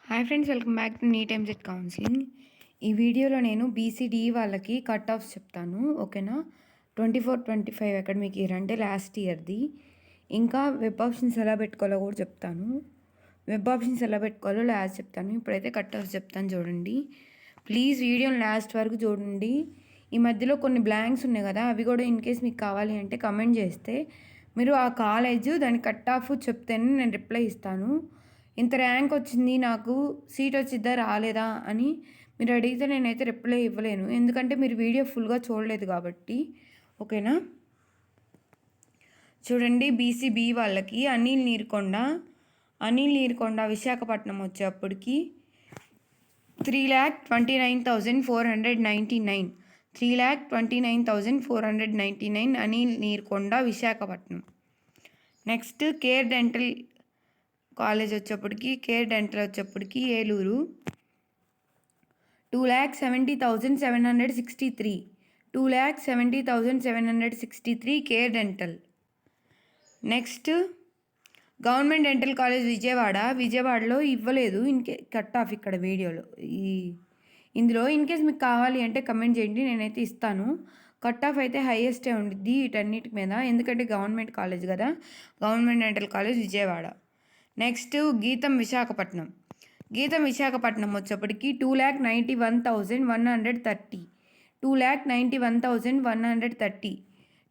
Hi friends, welcome back to NEET EAMCET counselling. ఈ వీడియోలో నేను బీసీడీఈ వాళ్ళకి కట్ ఆఫ్స్ చెప్తాను. ఓకేనా? 24-25 అకాడమిక్ ఇయర్ అంటే లాస్ట్ ఇయర్ది. ఇంకా వెబ్ ఆప్షన్స్ ఎలా పెట్టుకోవాలో కూడా చెప్తాను. వెబ్ ఆప్షన్స్ ఎలా పెట్టుకోవాలో లాస్ట్ చెప్తాను. ఇప్పుడైతే కట్ ఆఫ్స్ చెప్తాను చూడండి. ప్లీజ్ వీడియోని లాస్ట్ వరకు చూడండి. ఈ మధ్యలో కొన్ని బ్లాంక్స్ ఉన్నాయి కదా, అవి కూడా ఇన్ కేస్ మీకు కావాలి అంటే కమెంట్ చేస్తే మీరు ఆ కాలేజ్ దాని కట్ ఆఫ్ చెప్తేనే నేను రిప్లై ఇస్తాను. ఇంత ర్యాంక్ వచ్చింది, నాకు సీట్ వచ్చిద్దా రాలేదా అని మీరు అడిగితే నేనైతే రిప్లై ఇవ్వలేను, ఎందుకంటే మీరు వీడియో ఫుల్గా చూడలేదు కాబట్టి. ఓకేనా? చూడండి, బీసీబీ వాళ్ళకి అనిల్ నీరుకొండ విశాఖపట్నం వచ్చేప్పటికి 3,29,499. 3,29,499 Anil Neerukonda Visakhapatnam. Next care dental వచ్చేప్పటికి Eluru 2,70,763. 2,70,763 care dental. Next government dental college విజయవాడలో ఇవ్వలేదు కట్ ఆఫ్ ఇక్కడ వీడియోలో. ఇందులో ఇన్ కేస్ మీకు కావాలి అంటే కమెంట్ చేయండి, నేనైతే ఇస్తాను. కట్ ఆఫ్ అయితే హైయెస్టే ఉండిద్ది వీటన్నిటి మీద, ఎందుకంటే గవర్నమెంట్ కాలేజ్ కదా. Government dental college Vijayawada. Next గీతం విశాఖపట్నం వచ్చేప్పటికి 2,91,130. 2,91,130.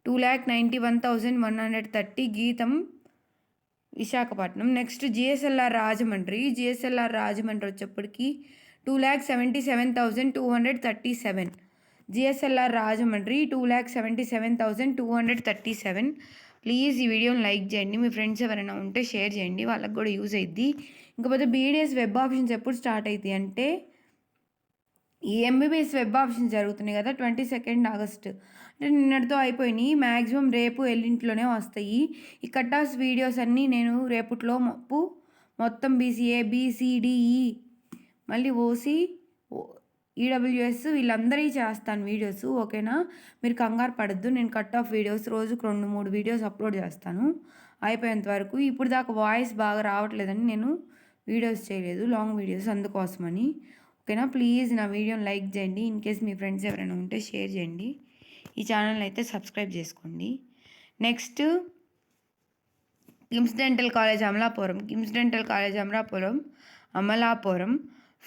2,91,130 గీతం విశాఖపట్నం. నెక్స్ట్ జిఎస్ఎల్ఆర్ రాజమండ్రి వచ్చేప్పటికి 2,77,237. జిఎస్ఎల్ఆర్ రాజమండ్రి 2,77,237. ప్లీజ్ ఈ వీడియోని లైక్ చేయండి, మీ ఫ్రెండ్స్ ఎవరైనా ఉంటే షేర్ చేయండి, వాళ్ళకి కూడా యూజ్ అవుద్ది. ఇంకపోతే బీడీఎస్ వెబ్ ఆప్షన్స్ ఎప్పుడు స్టార్ట్ అవుతాయి అంటే, ఈ ఎంబీబీఎస్ వెబ్ ఆప్షన్స్ జరుగుతున్నాయి కదా 22 ఆగస్టు, అంటే నిన్నటితో అయిపోయినాయి. మ్యాక్సిమం రేపు ఎల్లింట్లోనే వస్తాయి ఈ కట్ ఆఫ్స్ వీడియోస్ అన్నీ. నేను రేపట్లో మొత్తం బీసీఏ, బీసీడీఈ, మళ్ళీ ఓసీ, ఈడబ్ల్యూఎస్ వీళ్ళందరికీ చేస్తాను వీడియోస్. ఓకేనా? మీరు కంగారు పడద్దు. నేను కట్ ఆఫ్ వీడియోస్ రోజుకు 2-3 వీడియోస్ అప్లోడ్ చేస్తాను అయిపోయేంత వరకు. ఇప్పుడు దాకా వాయిస్ బాగా రావట్లేదని నేను వీడియోస్ చేయలేదు, లాంగ్ వీడియోస్, అందుకోసమని. ఓకేనా? ప్లీజ్ నా వీడియోని లైక్ చేయండి, ఇన్ కేస్ మీ ఫ్రెండ్స్ ఎవరైనా ఉంటే షేర్ చేయండి, ఈ ఛానల్ అయితే సబ్స్క్రైబ్ చేసుకోండి. Next KIMS dental college Amalapuram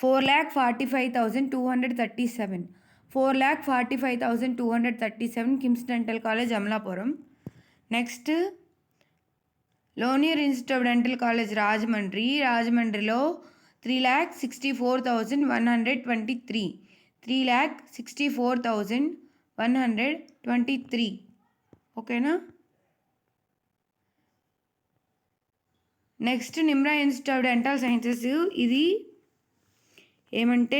4,45,237. 4,45,237 KIMS dental college Amalapuram. Next Lenora institute of dental college రాజమండ్రిలో 3,64,123. 3,64,123. ఓకేనా? Next Nimra institute of dental sciences, ఇది ఏమంటే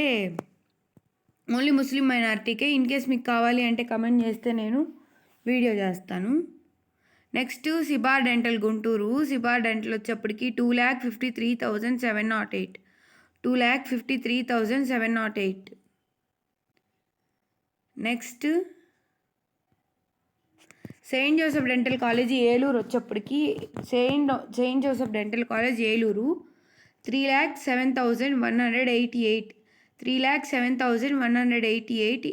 ఓన్లీ ముస్లిం మైనారిటీకే. ఇన్ కేస్ మీకు కావాలి అంటే కమెంట్ చేస్తే నేను వీడియో చేస్తాను. నెక్స్ట్ సిబార్ డెంటల్ గుంటూరు వచ్చేప్పటికి 2,53,708. 2,53,708. Next saint Joseph dental college Eluru వచ్చేప్పటికి saint Joseph dental college Eluru 3,07,188. 3,07,188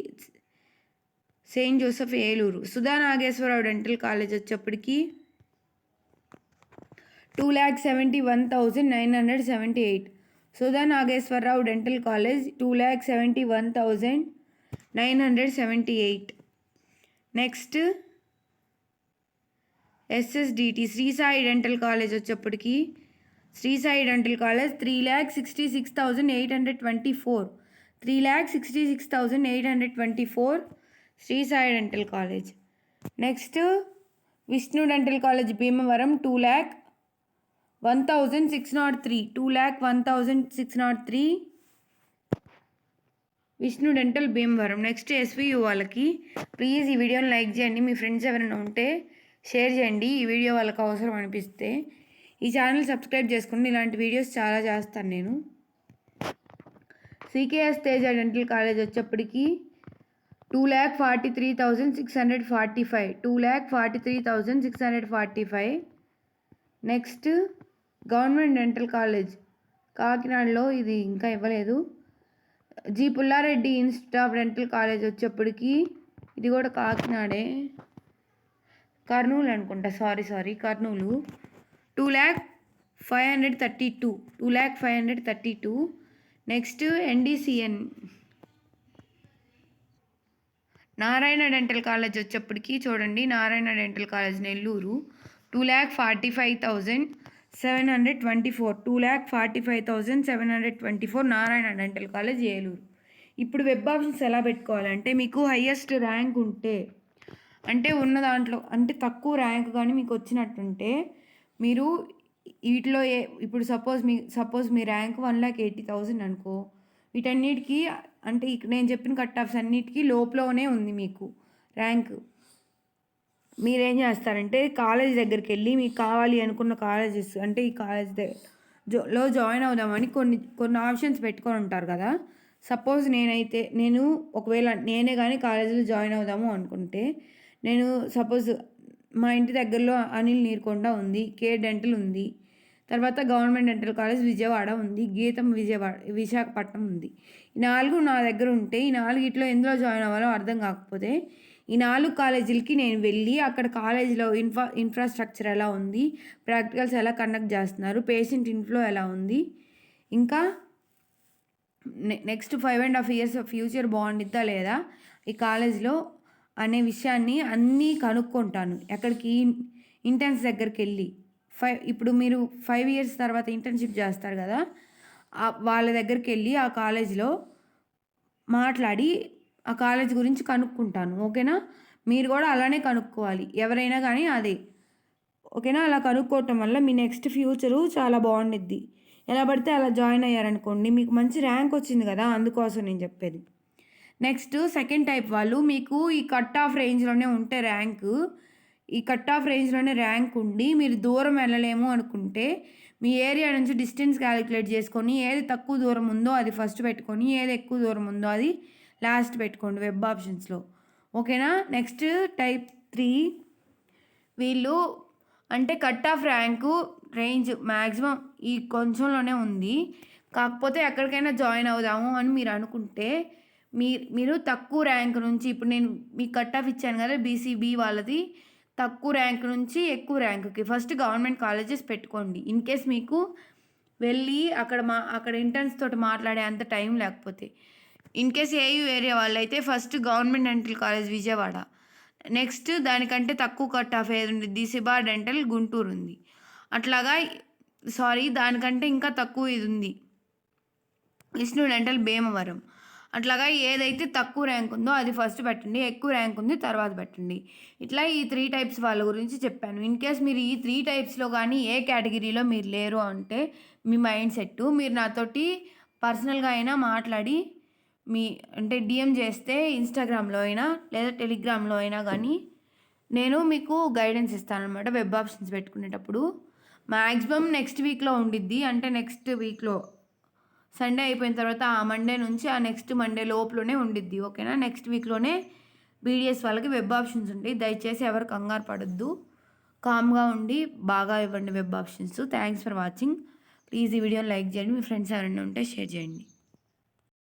saint Joseph Eluru. Sudha Nageswara Rao dental college వచ్చేప్పటికి 2,71,978. Sudha Nageswara Rao dental college 2,71,978. Next SSDT Sri Sai dental college వచ్చేప్పటికి 3,66,824. 3,66,824 Sri Sai dental college. Next Vishnu dental college Bhimavaram 2,01,603. 2,01,603 Vishnu dental Bhimavaram. Next SVU వాళ్ళకి please ఈ వీడియోని like చేయండి, మీ friends ఎవరైనా ఉంటే షేర్ చేయండి, ఈ వీడియో వాళ్ళకి అవసరం అనిపిస్తే. ఈ ఛానల్ సబ్స్క్రైబ్ చేసుకోండి, ఇలాంటి వీడియోస్ చాలా చేస్తాను నేను. సికేఎస్ తేజ డెంటల్ కాలేజ్ వచ్చేప్పటికి 2,43,645. 2,43,645. నెక్స్ట్ గవర్నమెంట్ డెంటల్ కాలేజ్ కాకినాడలో ఇది ఇంకా ఇవ్వలేదు. G Pulla Reddy institute of dental college వచ్చేప్పటికి ఇది కూడా కాకినాడే, కర్నూలు అనుకుంటా, sorry Kurnool. 2,532. Next NDCN Narayana dental college వచ్చేప్పటికి చూడండి, Narayana dental college Nellore 2,45,724. 2,45,724 Narayana dental college Eluru. ఇప్పుడు వెబ్ ఆప్షన్స్ ఎలా పెట్టుకోవాలంటే, మీకు హయ్యెస్ట్ ర్యాంక్ ఉంటే, అంటే ఉన్న దాంట్లో అంటే తక్కువ ర్యాంక్ కానీ మీకు వచ్చినట్టుంటే మీరు వీటిలో ఇప్పుడు సపోజ్ మీ ర్యాంక్ 1,80,000 అనుకో, వీటన్నిటికీ అంటే నేను చెప్పిన కట్ ఆఫ్స్ అన్నిటికీ లోపలనే ఉంది మీకు ర్యాంక్. మీరేం చేస్తారంటే కాలేజ్ దగ్గరికి వెళ్ళి మీకు కావాలి అనుకున్న కాలేజెస్, అంటే ఈ కాలేజ్ లో జాయిన్ అవుదామని కొన్ని ఆప్షన్స్ పెట్టుకొని ఉంటారు కదా. సపోజ్ నేను ఒకవేళ నేనే కానీ కాలేజీలో జాయిన్ అవుదాము అనుకుంటే, నేను సపోజ్ మా ఇంటి దగ్గరలో అనిల్ నీర్కొండ ఉంది, కే డెంటల్ ఉంది, తర్వాత గవర్నమెంట్ డెంటల్ కాలేజ్ విజయవాడ ఉంది, గీతం విశాఖపట్నం ఉంది. ఈ 4 నా దగ్గర ఉంటే ఈ 4 ఎందులో జాయిన్ అవ్వాలో అర్థం కాకపోతే ఈ 4 కాలేజీలకి నేను వెళ్ళి అక్కడ కాలేజీలో ఇన్ఫ్రాస్ట్రక్చర్ ఎలా ఉంది, ప్రాక్టికల్స్ ఎలా కండక్ట్ చేస్తున్నారు, పేషెంట్ ఇన్ఫ్లో ఎలా ఉంది, ఇంకా నెక్స్ట్ 5.5 years ఫ్యూచర్ బాగుండిద్దా లేదా ఈ కాలేజ్లో అనే విషయాన్ని అన్నీ కనుక్కుంటాను. ఎక్కడికి, ఇంటర్న్స్ దగ్గరికి వెళ్ళి. ఇప్పుడు మీరు 5 years తర్వాత ఇంటర్న్షిప్ చేస్తారు కదా, వాళ్ళ దగ్గరికి వెళ్ళి ఆ కాలేజ్లో మాట్లాడి ఆ కాలేజ్ గురించి కనుక్కుంటాను. ఓకేనా? మీరు కూడా అలానే కనుక్కోవాలి, ఎవరైనా కానీ అదే. ఓకేనా? అలా కనుక్కోవటం వల్ల మీ నెక్స్ట్ ఫ్యూచరు చాలా బాగుండిద్ది. ఎలా పడితే అలా జాయిన్ అయ్యారనుకోండి, మీకు మంచి ర్యాంక్ వచ్చింది కదా, అందుకోసం నేను చెప్పేది. నెక్స్ట్ సెకండ్ టైప్ వాళ్ళు, మీకు ఈ కట్ ఆఫ్ రేంజ్లోనే ఉంటే ర్యాంకు, ఈ కట్ ఆఫ్ రేంజ్లోనే ర్యాంక్ ఉండి మీరు దూరం వెళ్ళలేము అనుకుంటే, మీ ఏరియా నుంచి డిస్టెన్స్ క్యాలిక్యులేట్ చేసుకొని ఏది తక్కువ దూరం ఉందో అది ఫస్ట్ పెట్టుకొని, ఏది ఎక్కువ దూరం ఉందో అది లాస్ట్ పెట్టుకోండి వెబ్ ఆప్షన్స్లో. ఓకేనా? నెక్స్ట్ టైప్ 3 వీళ్ళు అంటే cut off rank range maximum ఈ కొంచెంలోనే ఉంది, కాకపోతే ఎక్కడికైనా జాయిన్ అవుదాము అని మీరు అనుకుంటే మీరు తక్కువ ర్యాంక్ నుంచి, ఇప్పుడు నేను మీకు కట్ ఆఫ్ ఇచ్చాను కదా BCB వాళ్ళది, తక్కువ ర్యాంక్ నుంచి ఎక్కువ ర్యాంకుకి ఫస్ట్ గవర్నమెంట్ కాలేజెస్ పెట్టుకోండి. ఇన్ కేస్ మీకు వెళ్ళి అక్కడ ఇంటర్న్స్ తోటి మాట్లాడే అంత టైం లేకపోతే. ఇన్ కేస్ AU ఏరియా వాళ్ళైతే first government dental college Vijayawada, next దానికంటే తక్కువ కట్ ఆఫ్ ఏది ఉంది దిశిబా డెంటల్ గుంటూరు ఉంది, అట్లాగా దానికంటే ఇంకా తక్కువ ఇది ఉంది విష్ణు డెంటల్ భీమవరం. అట్లాగా ఏదైతే తక్కువ ర్యాంక్ ఉందో అది ఫస్ట్ పెట్టండి, ఎక్కువ ర్యాంక్ ఉంది తర్వాత పెట్టండి. ఇట్లా ఈ 3 types వాళ్ళ గురించి చెప్పాను. ఇన్ కేస్ మీరు ఈ 3 typesలో కానీ ఏ కేటగిరీలో మీరు లేరు అంటే మీ మైండ్ సెట్, మీరు నాతోటి పర్సనల్గా అయినా మాట్లాడి అంటే DM చేస్తే ఇన్స్టాగ్రామ్లో అయినా లేదా టెలిగ్రామ్లో అయినా కానీ నేను మీకు గైడెన్స్ ఇస్తానన్నమాట. వెబ్ ఆప్షన్స్ పెట్టుకునేటప్పుడు మ్యాక్సిమం నెక్స్ట్ వీక్లో ఉండిద్ది, అంటే నెక్స్ట్ వీక్లో సండే అయిపోయిన తర్వాత ఆ మండే నుంచి ఆ నెక్స్ట్ మండే లోపలనే ఉండిద్ది. ఓకేనా? నెక్స్ట్ వీక్లోనే BDS వాళ్ళకి వెబ్ ఆప్షన్స్ ఉంటాయి. దయచేసి ఎవరు కంగారు పడొద్దు, కామ్గా ఉండి బాగా ఇవ్వండి web options. Thanks for watching. Please ఈ వీడియోని లైక్ చేయండి, మీ ఫ్రెండ్స్ ఎవరైనా ఉంటే షేర్ చేయండి.